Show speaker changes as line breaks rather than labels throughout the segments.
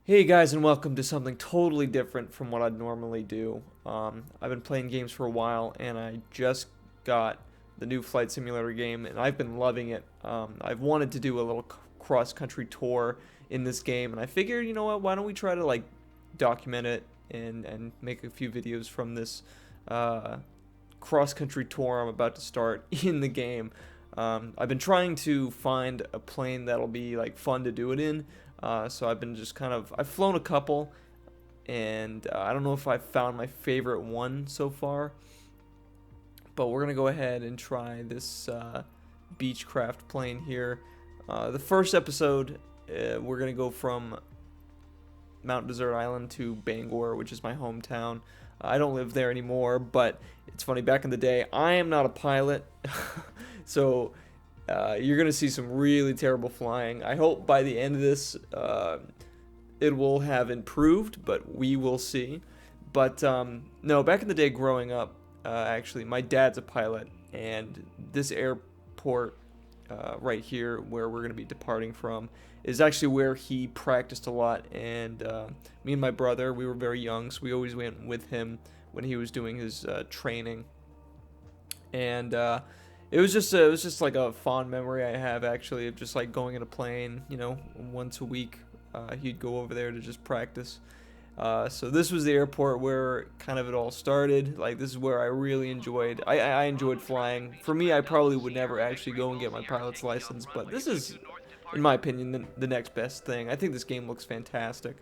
Hey guys, and welcome to something totally different from what I'd normally do. I've been playing games for a while, and I just got the new Flight Simulator game, and I've been loving it. I've wanted to do a little cross-country tour in this game, and I figured, you know what, why don't we try to document it and make a few videos from this uh, cross-country tour I'm about to start in the game. I've been trying to find a plane that'll be fun to do it in. So I've been just I've flown a couple, and I don't know if I've found my favorite one so far, but we're going to go ahead and try this Beechcraft plane here. The first episode, we're going to go from Mount Desert Island to Bangor, which is my hometown. I don't live there anymore, but it's funny, back in the day, I am not a pilot, so you're going to see some really terrible flying. I hope by the end of this, it will have improved, but we will see. But no, back in the day growing up, actually, my dad's a pilot, and this airport right here, where we're going to be departing from, is actually where he practiced a lot. And me and my brother, we were very young, so we always went with him when he was doing his training. And it was just like a fond memory I have, actually, of just like going in a plane, once a week. He'd go over there to just practice. So this was the airport where kind of it all started. Like, this is where I really enjoyed. I enjoyed flying. For me, I probably would never actually go and get my pilot's license, but this is, in my opinion, the next best thing. I think this game looks fantastic.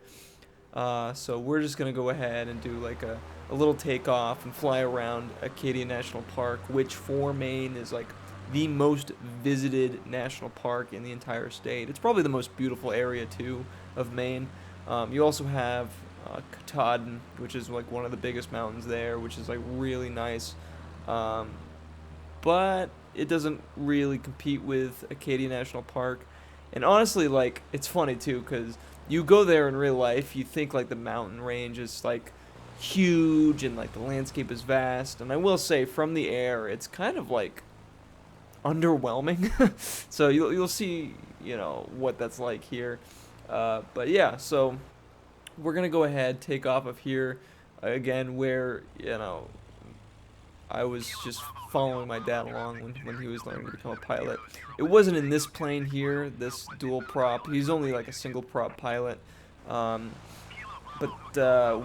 So we're just gonna go ahead and do like a little takeoff and fly around Acadia National Park, which for Maine is like the most visited national park in the entire state. It's probably the most beautiful area too of Maine. You also have Katahdin, which is like one of the biggest mountains there, which is like really nice. But it doesn't really compete with Acadia National Park. And honestly, like, it's funny too, because you go there in real life, you think like the mountain range is like huge and like the landscape is vast. And I will say, from the air, it's kind of like underwhelming. So you'll see, what that's like here. But yeah, so we're gonna go ahead, take off of here again, where I was just following my dad along when he was learning to become a pilot. It wasn't in this plane here, this dual prop. He's only like a single prop pilot. But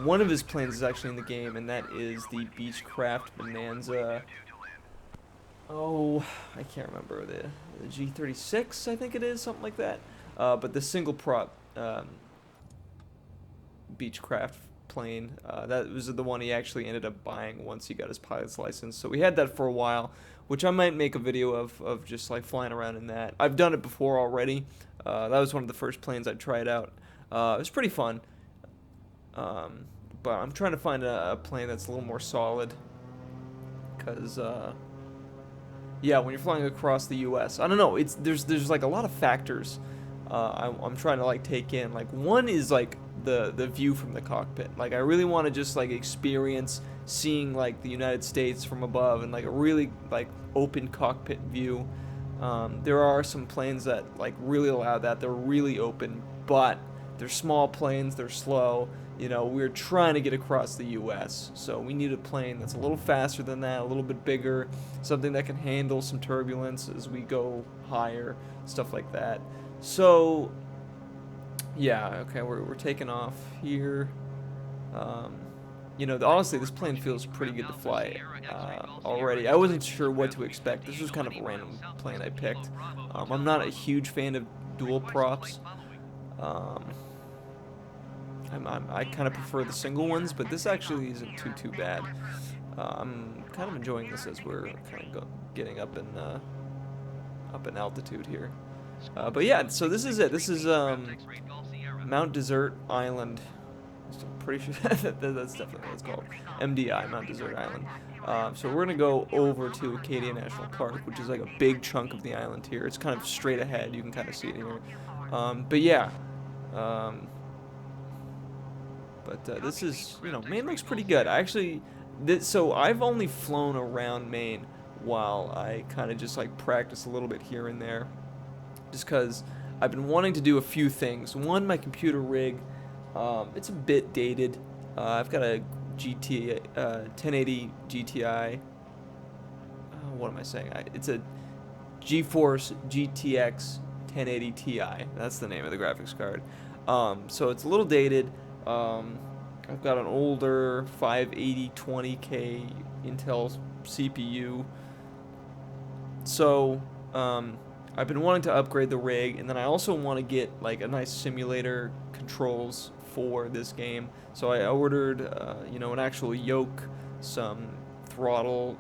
one of his planes is actually in the game, and that is the Beechcraft Bonanza. Oh, I can't remember, the G36, I think it is, something like that. But the single prop Beechcraft plane, that was the one he actually ended up buying once he got his pilot's license. So we had that for a while, which I might make a video of just like flying around in that. I've done it before already. That was one of the first planes I tried out. It was pretty fun. But I'm trying to find a plane that's a little more solid, because yeah, when you're flying across the U.S., I don't know. There's like a lot of factors. I'm trying to like take in. Like, one is like the view from the cockpit. Like, I really want to just like experience seeing like the United States from above and like a really like open cockpit view. There are some planes that like really allow that. They're really open, but they're small planes. They're slow. We're trying to get across the U.S., so we need a plane that's a little faster than that, a little bit bigger, something that can handle some turbulence as we go higher, stuff like that. So, yeah, okay, we're taking off here. Honestly, this plane feels pretty good to fly already. I wasn't sure what to expect. This was kind of a random plane I picked. I'm not a huge fan of dual props. I kind of prefer the single ones, but this actually isn't too bad. I'm kind of enjoying this as we're kind of getting up in altitude here. But yeah, so this is it. This is Mount Desert Island. I'm pretty sure that's definitely what it's called. MDI, Mount Desert Island. So we're gonna go over to Acadia National Park, which is like a big chunk of the island here. It's kind of straight ahead. You can kind of see it here. But yeah. But this is, Maine looks pretty good. So I've only flown around Maine while I kind of just like practice a little bit here and there, just because I've been wanting to do a few things. One, my computer rig It's a bit dated. I've got a 1080 GTI. What am I saying? It's a GeForce GTX 1080 Ti. That's the name of the graphics card. So it's a little dated. I've got an older 580 20K Intel CPU. So I've been wanting to upgrade the rig, and then I also want to get like a nice simulator controls for this game. So I ordered, an actual yoke, some throttle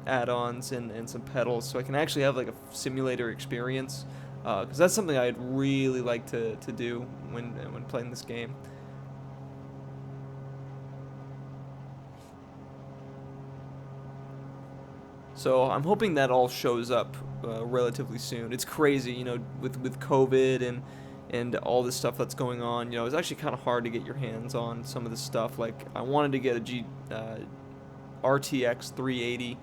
add-ons, and some pedals, so I can actually have like a simulator experience. Because that's something I'd really like to do when playing this game. So I'm hoping that all shows up relatively soon. It's crazy, with COVID and all this stuff that's going on. It's actually kind of hard to get your hands on some of this stuff. Like I wanted to get a RTX 380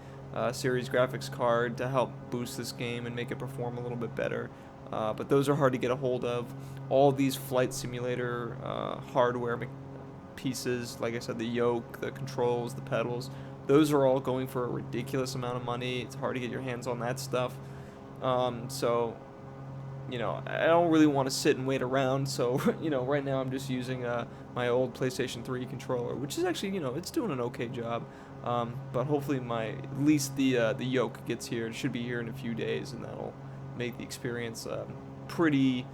series graphics card to help boost this game and make it perform a little bit better. But those are hard to get a hold of. All these flight simulator hardware pieces, like I said, the yoke, the controls, the pedals, those are all going for a ridiculous amount of money. It's hard to get your hands on that stuff. So, I don't really want to sit and wait around. So, right now I'm just using my old PlayStation 3 controller, which is actually, it's doing an okay job. But hopefully at least the yoke gets here. It should be here in a few days, and that'll make the experience pretty.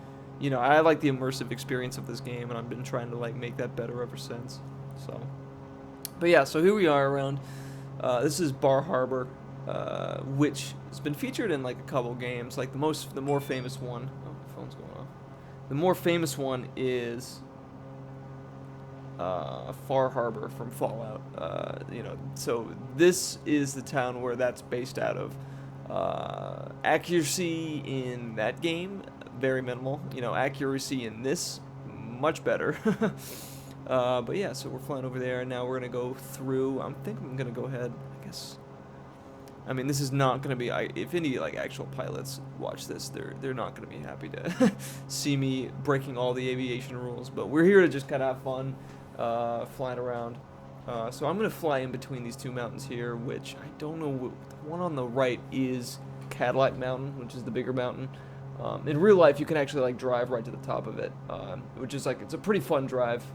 I like the immersive experience of this game, and I've been trying to like make that better ever since. So, but yeah, so here we are around. This is Bar Harbor, which has been featured in like a couple games. Like the more famous one. Oh, my phone's going off. The more famous one is Far Harbor from Fallout. So this is the town where that's based out of. Accuracy in that game, very minimal. Accuracy in this, much better. But yeah, so we're flying over there, and now we're gonna go through. I'm gonna go ahead. I guess. I mean, this is not gonna be. If any like actual pilots watch this, they're not gonna be happy to see me breaking all the aviation rules. But we're here to just kind of have fun, flying around. So I'm gonna fly in between these two mountains here, which I don't know. The one on the right is Cadillac Mountain, which is the bigger mountain. In real life, you can actually like drive right to the top of it, which is like it's a pretty fun drive.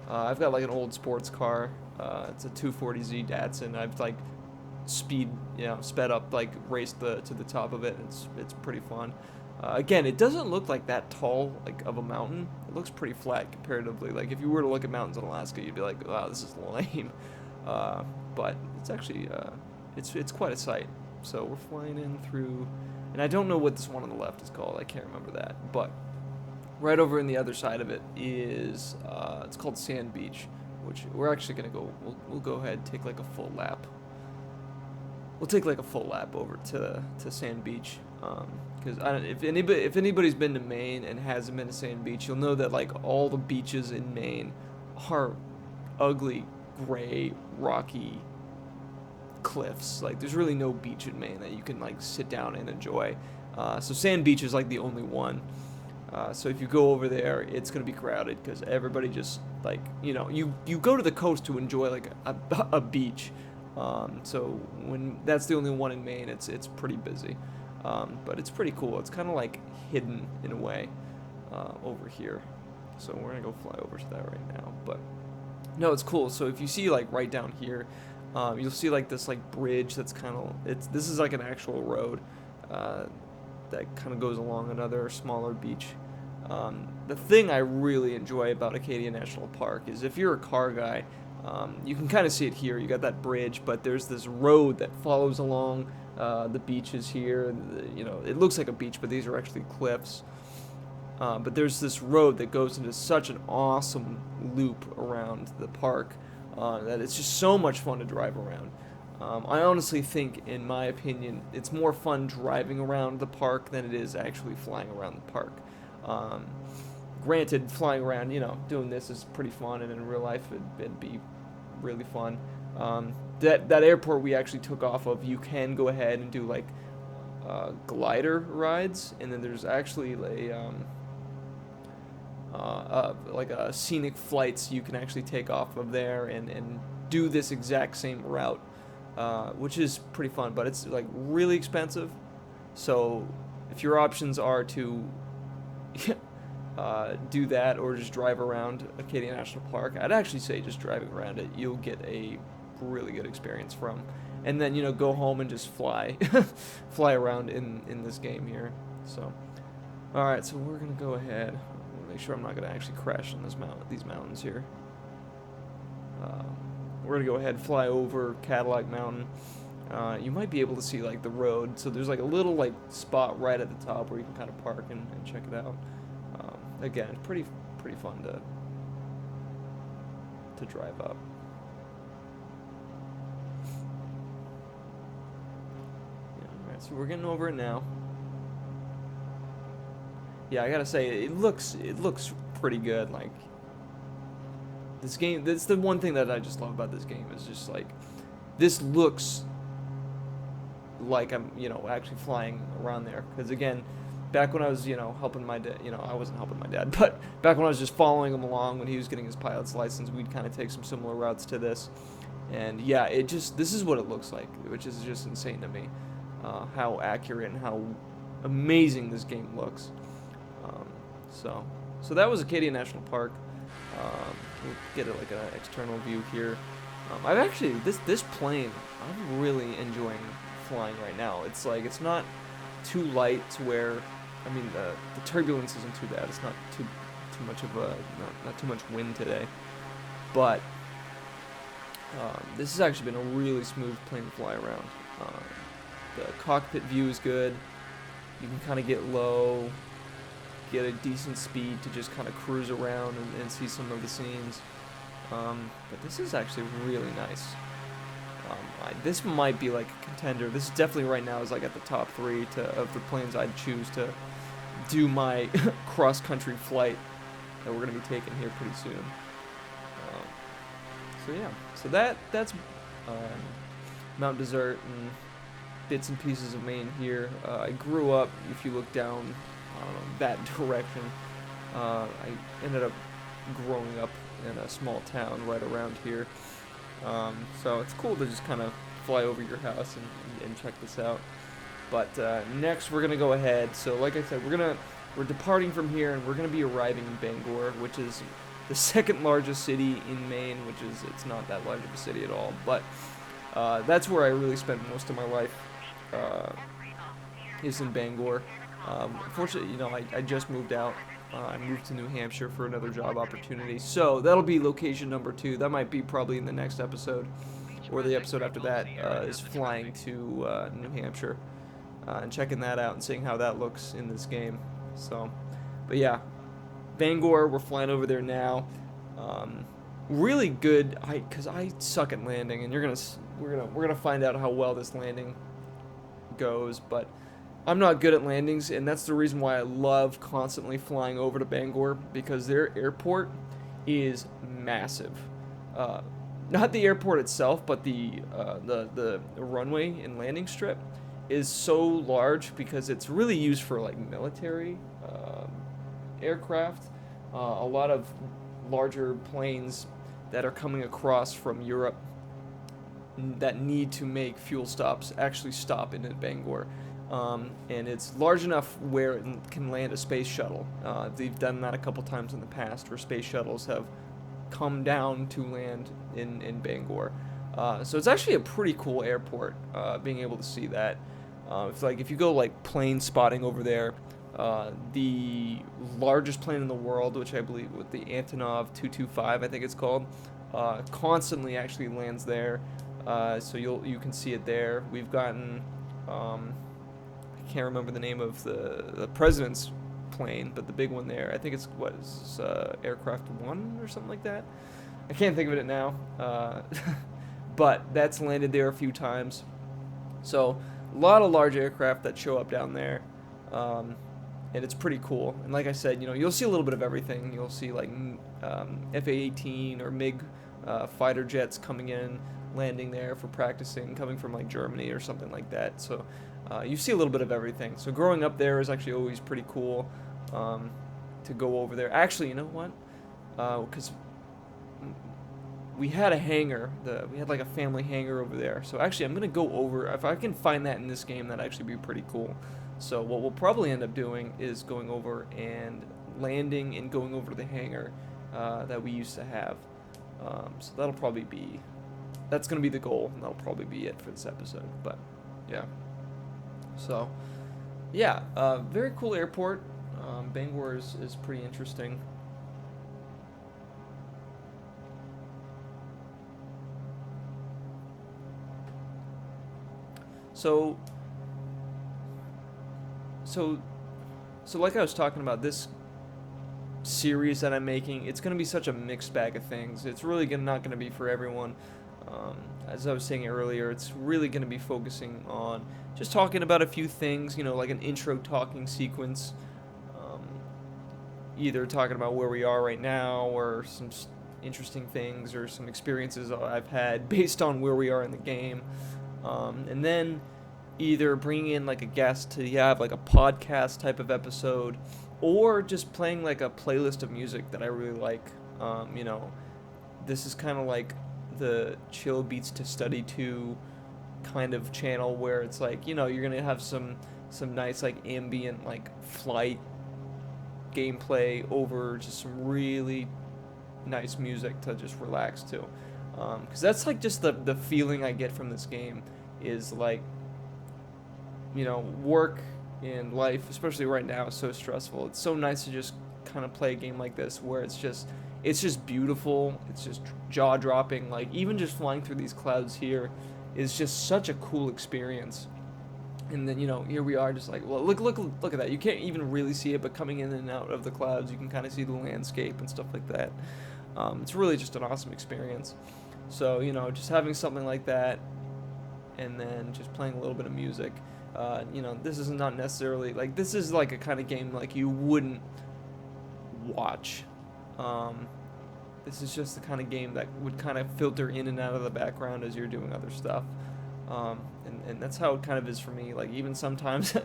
I've got like an old sports car. It's a 240Z Datsun. I've like sped up, like raced to the top of it. It's pretty fun. Again, it doesn't look like that tall, like of a mountain. It looks pretty flat comparatively. Like if you were to look at mountains in Alaska, you'd be like, wow, this is lame. But it's actually it's quite a sight. So we're flying in through, and I don't know what this one on the left is called. I can't remember that. But right over in the other side of it is it's called Sand Beach, which we're actually gonna go. We'll go ahead and take like a full lap. We'll take like a full lap over to Sand Beach. Because if anybody's been to Maine and hasn't been to Sand Beach, you'll know that like all the beaches in Maine are ugly, gray, rocky cliffs. Like there's really no beach in Maine that you can like sit down and enjoy. So Sand Beach is like the only one. So if you go over there, it's gonna be crowded because everybody just like you go to the coast to enjoy like a beach. So when that's the only one in Maine, it's pretty busy. But it's pretty cool. It's kind of like hidden in a way over here. So we're gonna go fly over to that right now. But no, it's cool. So if you see like right down here, you'll see like this like bridge that's kind of this is like an actual road that kind of goes along another smaller beach. The thing I really enjoy about Acadia National Park is if you're a car guy, you can kind of see it here. You got that bridge, but there's this road that follows along the beaches here. It looks like a beach, but these are actually cliffs. But there's this road that goes into such an awesome loop around the park that it's just so much fun to drive around. I honestly think, in my opinion, it's more fun driving around the park than it is actually flying around the park. Granted, flying around, doing this is pretty fun, and in real life it'd be really fun. That airport we actually took off of, you can go ahead and do like glider rides, and then there's actually like a scenic flights you can actually take off of there and do this exact same route, which is pretty fun, but it's like really expensive. So if your options are to do that or just drive around Acadia National Park, I'd actually say just driving around it, you'll get a really good experience from. And then, go home and just fly, fly around in this game here. So, all right, so we're gonna go ahead. I'm gonna make sure I'm not gonna actually crash on these mountains here. We're gonna go ahead and fly over Cadillac Mountain. You might be able to see like the road. So there's like a little like spot right at the top where you can kind of park and check it out. Again, it's pretty fun to drive up. So we're getting over it now. Yeah, I gotta say, it looks pretty good. Like, this game, that's the one thing that I just love about this game, is just like, this looks like I'm, actually flying around there. Because again, back when I was, helping my dad, I wasn't helping my dad, but back when I was just following him along when he was getting his pilot's license, we'd kind of take some similar routes to this. And yeah, this is what it looks like, which is just insane to me. How accurate and how amazing this game looks. So that was Acadia National Park. We'll get it like an external view here. I've actually this plane, I'm really enjoying flying right now. It's like it's not too light to where, I mean, the turbulence isn't too bad. It's not too much of a not too much wind today, but this has actually been a really smooth plane to fly around. The cockpit view is good. You can kind of get low, get a decent speed to just kind of cruise around and see some of the scenes. But this is actually really nice. This might be like a contender. This is definitely right now is like at the top 3 of the planes I'd choose to do my cross-country flight that we're going to be taking here pretty soon. So yeah, so that's Mount Desert and bits and pieces of Maine here. I grew up, if you look down that direction, I ended up growing up in a small town right around here. So it's cool to just kind of fly over your house and check this out. But next we're going to go ahead. So like I said, we're departing from here and we're going to be arriving in Bangor, which is the second largest city in Maine, it's not that large of a city at all. But that's where I really spent most of my life. Is in Bangor. Unfortunately, I just moved out. I moved to New Hampshire for another job opportunity. So that'll be location number 2. That might be probably in the next episode, or the episode after that, is flying to New Hampshire and checking that out and seeing how that looks in this game. So, but yeah, Bangor, we're flying over there now. Really good, because I suck at landing, and we're gonna find out how well this landing goes, but I'm not good at landings, and that's the reason why I love constantly flying over to Bangor, because their airport is massive. Not the airport itself, but the runway and landing strip is so large because it's really used for like military aircraft. A lot of larger planes that are coming across from Europe that need to make fuel stops actually stop in Bangor. And it's large enough where it can land a space shuttle. They've done that a couple times in the past where space shuttles have come down to land in Bangor. So it's actually a pretty cool airport, being able to see that. If you go like plane spotting over there, the largest plane in the world, which I believe with the Antonov 225, I think it's called, constantly actually lands there. So you can see it there. We've gotten, I can't remember the name of the president's plane, but the big one there, I think it's Aircraft 1 or something like that. I can't think of it now, but that's landed there a few times. So a lot of large aircraft that show up down there, and it's pretty cool. And like I said, you'll see a little bit of everything. You'll see like F/A-18 or MiG fighter jets coming in, landing there for practicing, coming from like Germany or something like that. So you see a little bit of everything. So growing up there is actually always pretty cool, to to go over there. Actually, you know what? Because we had a hangar. We had like a family hangar over there. So actually, I'm gonna go over. If I can find that in this game, that'd actually be pretty cool. So what we'll probably end up doing is going over and landing and going over to the hangar that we used to have. So that'll probably be. That's gonna be the goal, and that'll probably be it for this episode. But yeah. So yeah, very cool airport. Bangor is pretty interesting. So, so, so like I was talking about, this series that I'm making, it's going to be such a mixed bag of things. It's really not going to be for everyone. Um, as I was saying earlier, it's really going to be focusing on just talking about a few things, like an intro talking sequence. Um, Either talking about where we are right now or some interesting things or some experiences I've had based on where we are in the game. And then either bringing in like a guest to have like a podcast type of episode, or just playing like a playlist of music that I really like. This is kind of like the chill beats to study to kind of channel where it's like, you're gonna have some nice like ambient like flight gameplay over just some really nice music to just relax to. Because that's like just the feeling I get from this game is like, work and life, especially right now, is so stressful. It's so nice to just kind of play a game like this where it's just beautiful. It's just jaw dropping. Like even just flying through these clouds here is just such a cool experience. And then here we are, just like, well, look at that. You can't even really see it, but coming in and out of the clouds, you can kind of see the landscape and stuff like that. It's really just an awesome experience. So just having something like that, and then just playing a little bit of music. This is not necessarily like, this is like a kind of game like you wouldn't watch. This is just the kind of game that would kind of filter in and out of the background as you're doing other stuff. And that's how it kind of is for me. Like even sometimes,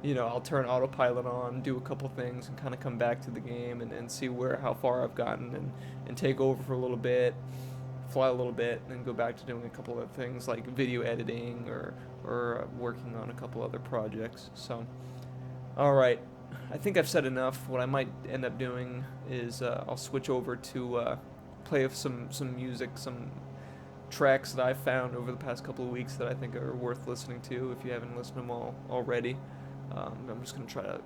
I'll turn autopilot on, do a couple things, and kind of come back to the game and see how far I've gotten, and take over for a little bit, fly a little bit, and then go back to doing a couple of things like video editing or working on a couple other projects. So, all right, I think I've said enough. What I might end up doing is I'll switch over to play some music, some tracks that I've found over the past couple of weeks that I think are worth listening to if you haven't listened to them all already. I'm just going to try to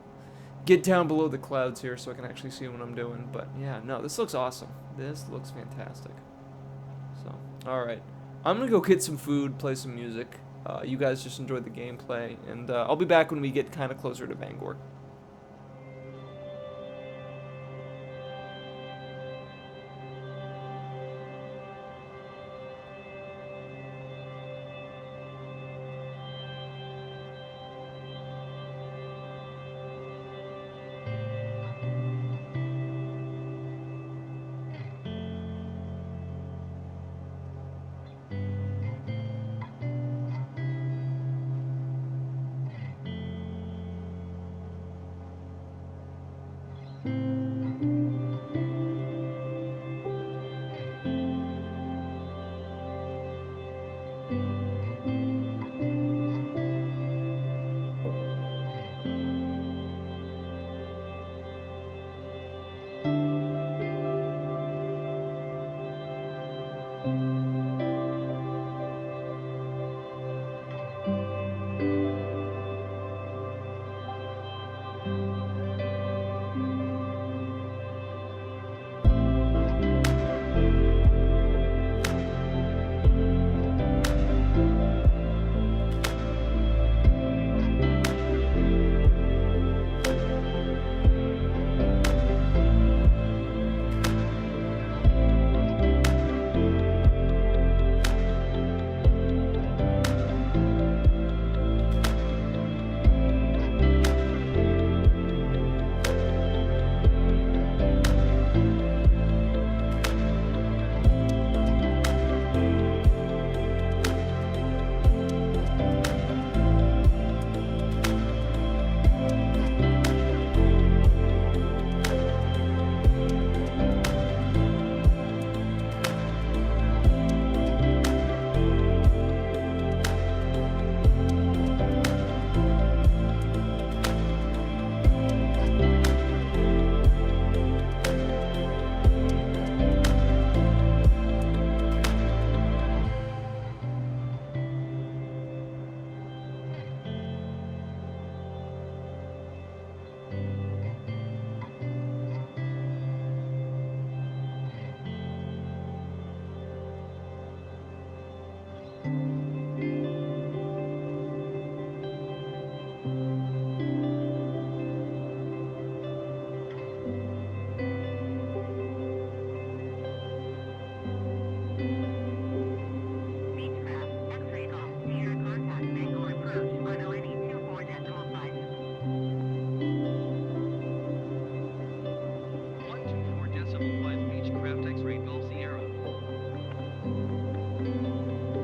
get down below the clouds here so I can actually see what I'm doing. But yeah, no, this looks awesome. This looks fantastic. So, alright. I'm going to go get some food, play some music. You guys just enjoy the gameplay, and I'll be back when we get kind of closer to Bangor.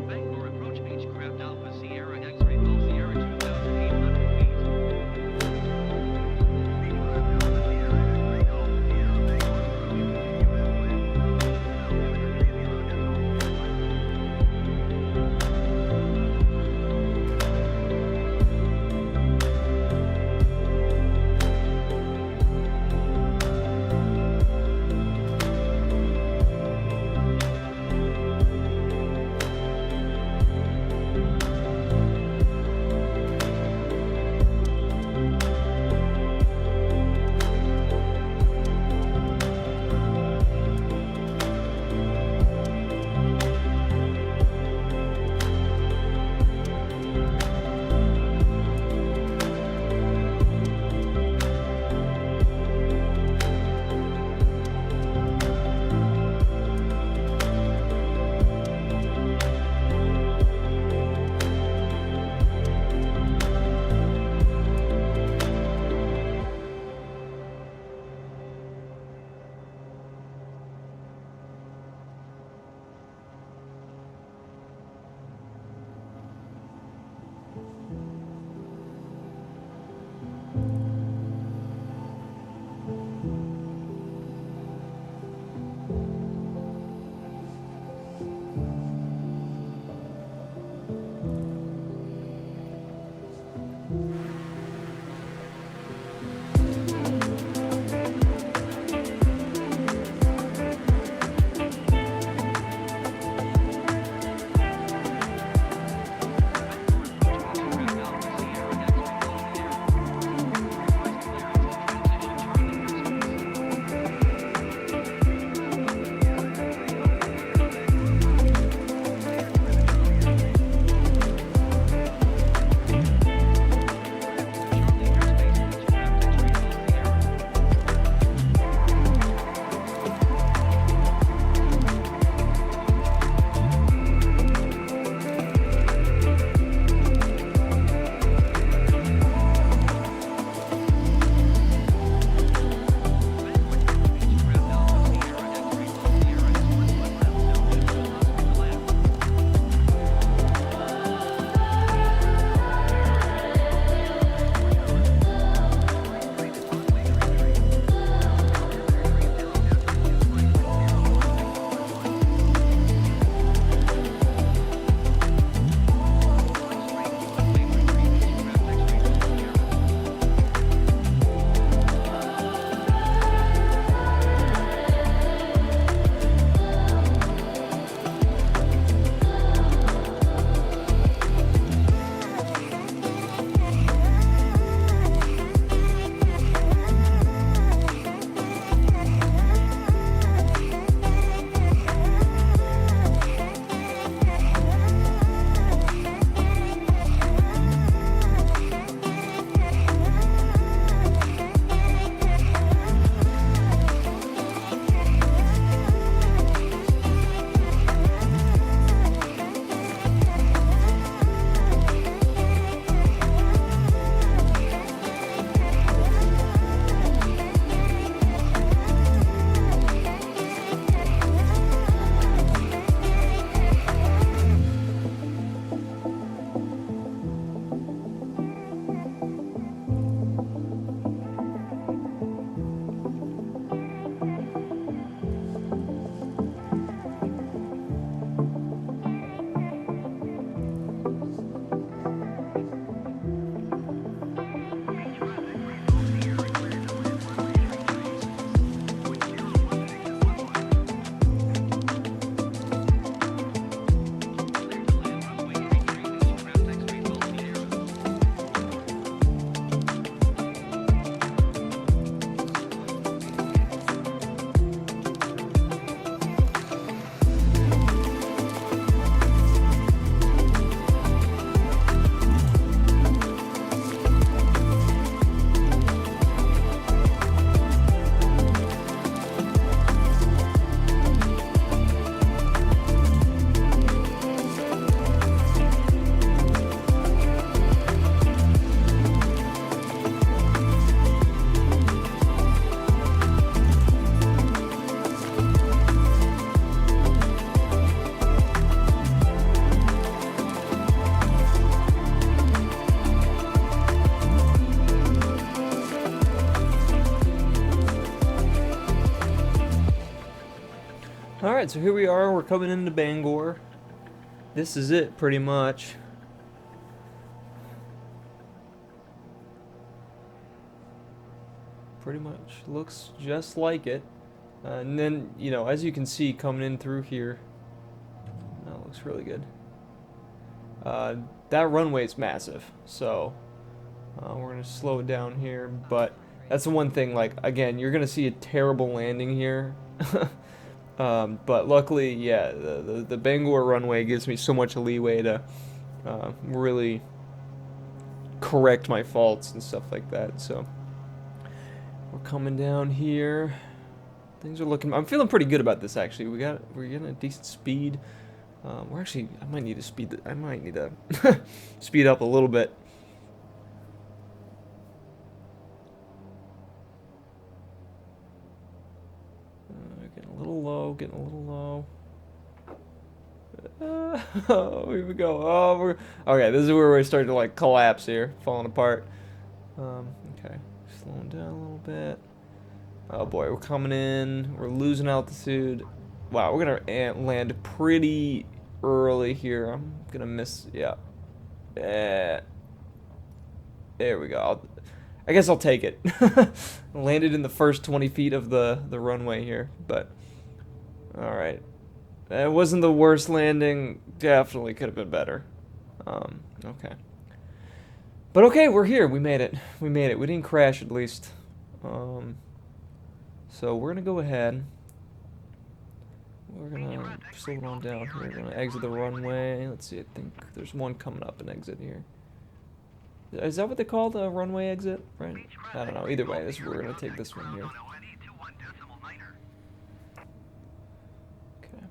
Bangalore approach
Alright, so here we are. We're coming into Bangor. This is it, pretty much. Pretty much looks just like it. And then, you know, as you can see coming in through here, that looks really good. That runway is massive, so we're gonna slow it down here. But that's the one thing. Like again, you're gonna see a terrible landing here. But luckily, yeah, the Bangor runway gives me so much leeway to really correct my faults and stuff like that. So we're coming down here. Things are looking. I'm feeling pretty good about this actually. We're getting a decent speed. We're actually. I might need to speed. I might need to speed up a little bit. Getting a little low. Getting a little low. Oh, here we go. Oh, we're okay. This is where we start to like collapse here, falling apart. Okay, slowing down a little bit. Oh boy, we're coming in. We're losing altitude. Wow, we're gonna land pretty early here. I'm gonna miss. Yeah. There we go. I guess I'll take it. Landed in the first 20 feet of the runway here, but all right. It wasn't the worst landing. Definitely could have been better. Okay. But okay, we're here. We made it. We made it. We didn't crash at least. So we're gonna go ahead. We're gonna slow it on down here. We're gonna exit the runway. Let's see. I think there's one coming up and exit here. Is that what they call the runway exit? Right? I don't know. Either way, we're gonna take this one here. Okay.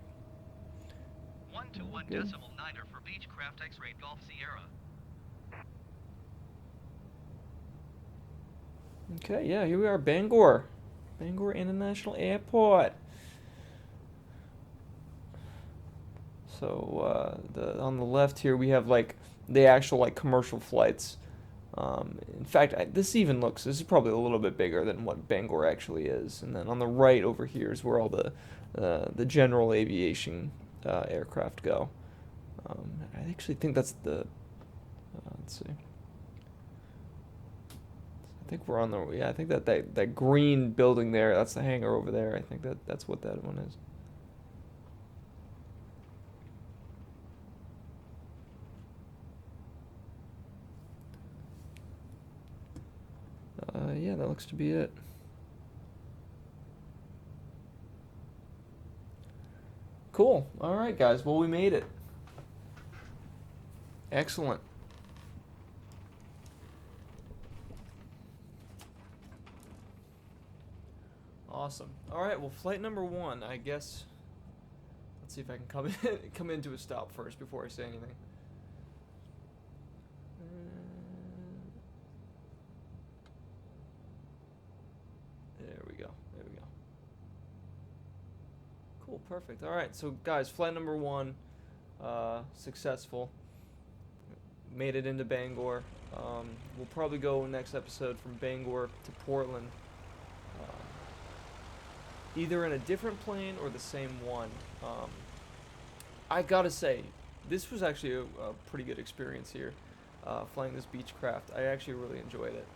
121 decimal niner for Beechcraft X-ray Golf Sierra.
Okay, yeah, here we are, Bangor. Bangor International Airport. So on the left here we have like the actual like commercial flights. In fact, this is probably a little bit bigger than what Bangor actually is. And then on the right over here is where all the general aviation aircraft go. I actually think that's let's see. I think we're on the, yeah, I think that green building there, that's the hangar over there. I think that's what that one is. Yeah, that looks to be it. Cool. All right, guys. Well, we made it. Excellent. Awesome. All right. Well, flight number 1, I guess. Let's see if I can come into a stop first before I say anything. There we go. There we go. Cool. Perfect. All right. So, guys, flight number 1, successful. Made it into Bangor. We'll probably go next episode from Bangor to Portland. Either in a different plane or the same one. I gotta say, this was actually a pretty good experience here, flying this Beechcraft. I actually really enjoyed it.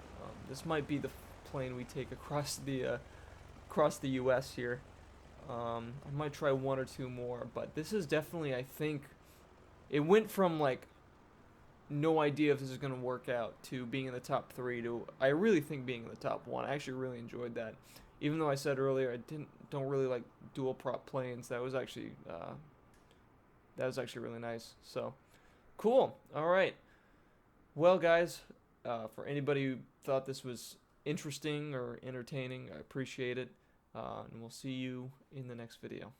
This might be the plane we take across the U.S. here. I might try 1 or 2 more, but this is definitely, I think, it went from like no idea if this is gonna work out to being in the top 3 to I really think being in the top 1. I actually really enjoyed that. Even though I said earlier I don't really like dual prop planes, that was actually really nice. So cool. All right. Well, guys, for anybody who thought this was interesting or entertaining, I appreciate it. And we'll see you in the next video.